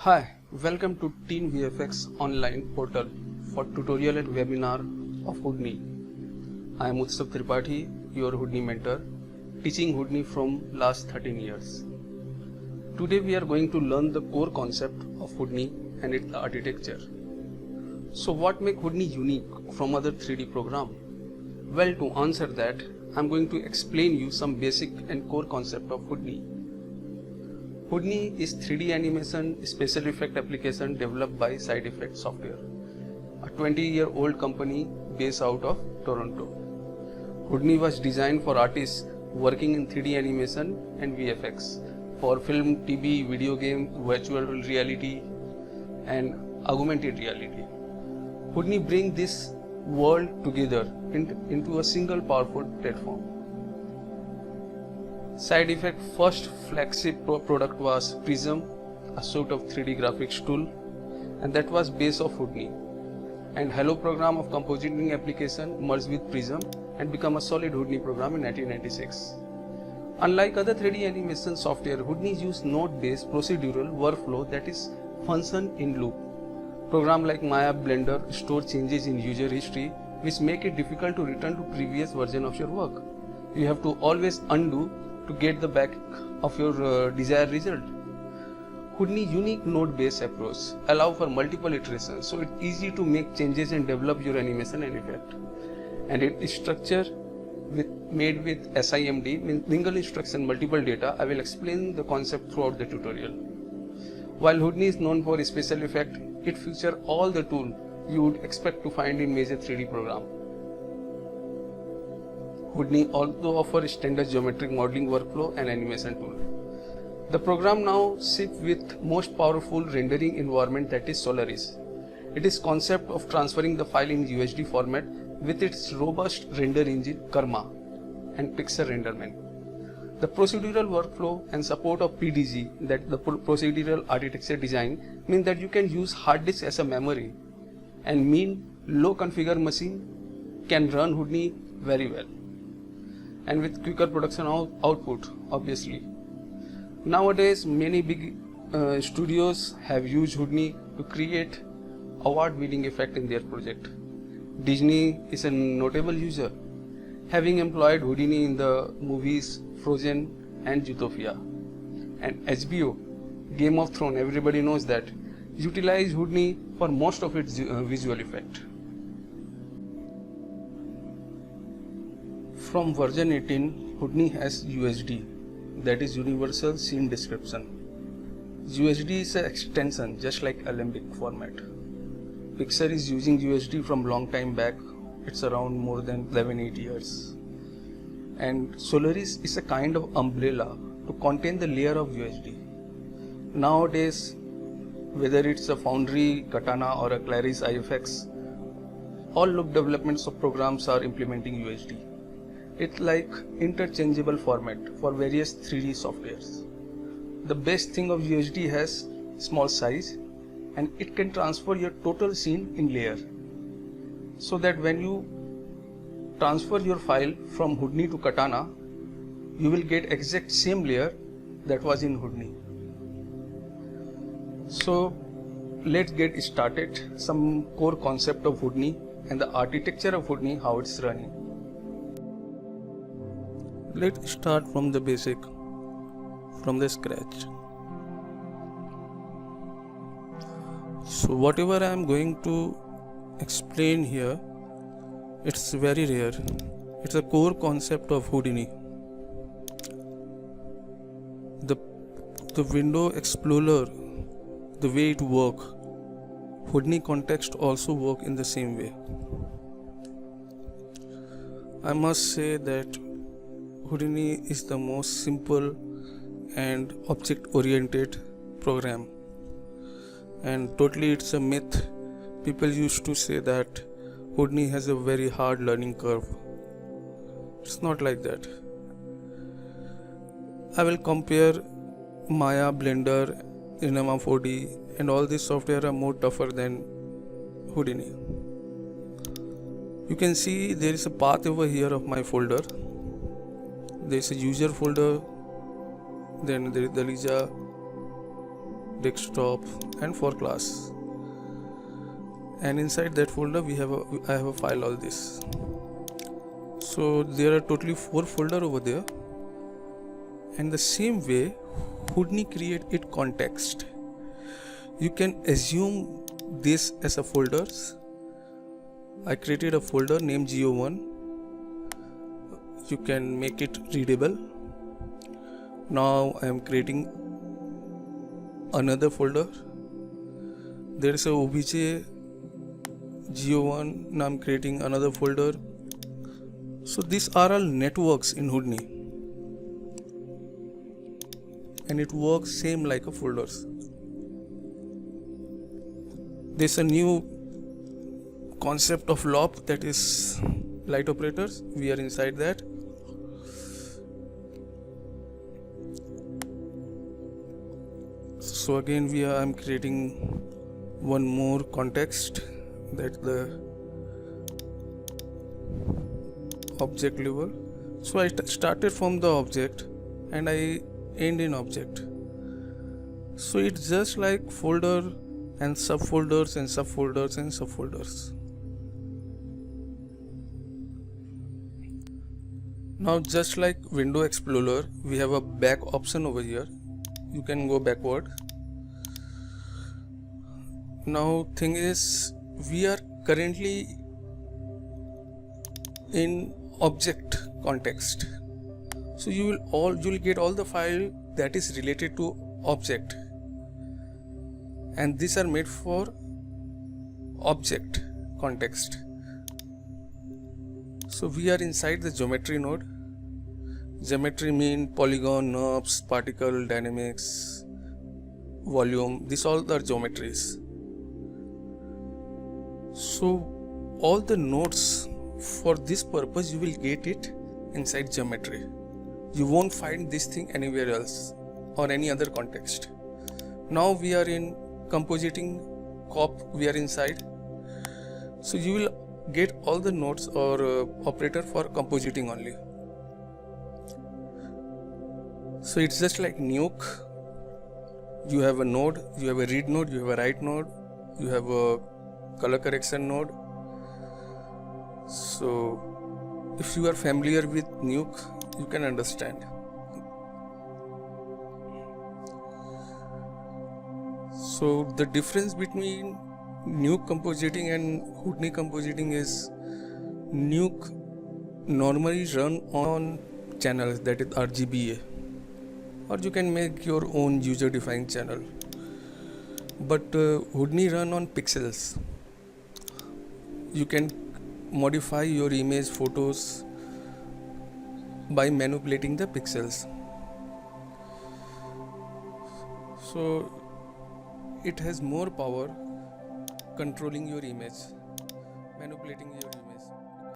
Hi, welcome to Teen VFX online portal for tutorial and webinar of Houdini. I am Utsav Tripathi, your Houdini mentor, teaching Houdini from last 13 years. Today we are going to learn the core concept of Houdini and its architecture. So what makes Houdini unique from other 3D program? Well, to answer that, I am going to explain you some basic and core concept of Houdini. Houdini is 3D animation special effect application developed by Side Effect Software, a 20-year-old company based out of Toronto. Houdini was designed for artists working in 3D animation and VFX for film, TV, video game, virtual reality and augmented reality. Houdini brings this world together into a single powerful platform. Side Effect first flagship product was Prism, a sort of 3D graphics tool, and that was base of Houdini. And Hello program of compositing application merged with Prism and become a solid Houdini program in 1996. Unlike other 3D animation software, Houdini use node-based procedural workflow that is function in loop. Program like Maya Blender store changes in user history which make it difficult to return to previous version of your work. You have to always undo to get the back of your desired result. Houdini unique node-based approach allow for multiple iterations, so it's easy to make changes and develop your animation and effect. And it is structure made with SIMD, means single instruction multiple data. I will explain the concept throughout the tutorial. While Houdini is known for special effect, it features all the tools you would expect to find in major 3D program. Houdini also offers standard geometric modeling workflow and animation tool. The program now ships with most powerful rendering environment, that is Solaris. It is concept of transferring the file in USD format with its robust render engine Karma and Pixar Renderman. The procedural workflow and support of PDG, that the procedural architecture design, mean that you can use hard disk as a memory and mean low configure machine can run Houdini very well, and with quicker production output obviously. Nowadays many big studios have used Houdini to create award-winning effect in their project. Disney is a notable user, having employed Houdini in the movies Frozen and Zootopia. And HBO, Game of Thrones, everybody knows that, utilize Houdini for most of its visual effect. From version 18, Houdini has USD, that is Universal Scene Description. USD is an extension just like Alembic format. Pixar is using USD from long time back, it's around more than 11-8 years. And Solaris is a kind of umbrella to contain the layer of USD. Nowadays, whether it's a Foundry, Katana or a Claris IFX, all look developments of programs are implementing USD. It's like interchangeable format for various 3D softwares. The best thing of USD has small size and it can transfer your total scene in layer, so that when you transfer your file from Houdini to Katana, you will get exact same layer that was in Houdini. So let's get started. Some core concept of Houdini and the architecture of Houdini, how it's running. Let's start from the basic, from the scratch. So whatever I am going to explain here, it's very rare. It's a core concept of Houdini. The window explorer, the way it works, Houdini context also work in the same way. I must say that Houdini is the most simple and object-oriented program, and totally it's a myth. People used to say that Houdini has a very hard learning curve. It's not like that. I will compare Maya, Blender, Cinema 4D and all these software are more tougher than Houdini. You can see there is a path over here of my folder. There is a user folder, then there is the Lisa desktop, and for class. And inside that folder I have a file all this. So there are totally 4 folders over there. And the same way Houdini create it context. You can assume this as a folders. I created a folder named Geo1. You can make it readable. Now I am creating another folder. There is a obj Geo1. Now I am creating another folder. So these are all networks in Houdini, and it works same like a folders. There's a new concept of LOP, that is light operators. We are inside that. So again I'm creating one more context, that the object level. So I started from the object and I end in object. So it's just like folder and subfolders and subfolders and subfolders. Now just like Window Explorer, we have a back option over here. You can go backward. Now thing is, we are currently in object context. So you'll get all the file that is related to object, and these are made for object context. So we are inside the geometry node. Geometry mean polygon, NURBS, particle, dynamics, volume. These all are geometries. So all the nodes for this purpose, you will get it inside geometry. You won't find this thing anywhere else or any other context. Now we are in compositing COP, we are inside. So you will get all the nodes or operator for compositing only. So it's just like Nuke. You have a node, you have a read node, you have a write node, you have a color correction node. So if you are familiar with Nuke, you can understand. So the difference between Nuke compositing and Houdini compositing is Nuke normally run on channels, that is RGBA, or you can make your own user defined channel. But Houdini run on pixels. You can modify your image, photos by manipulating the pixels. So it has more power controlling your image, manipulating your image.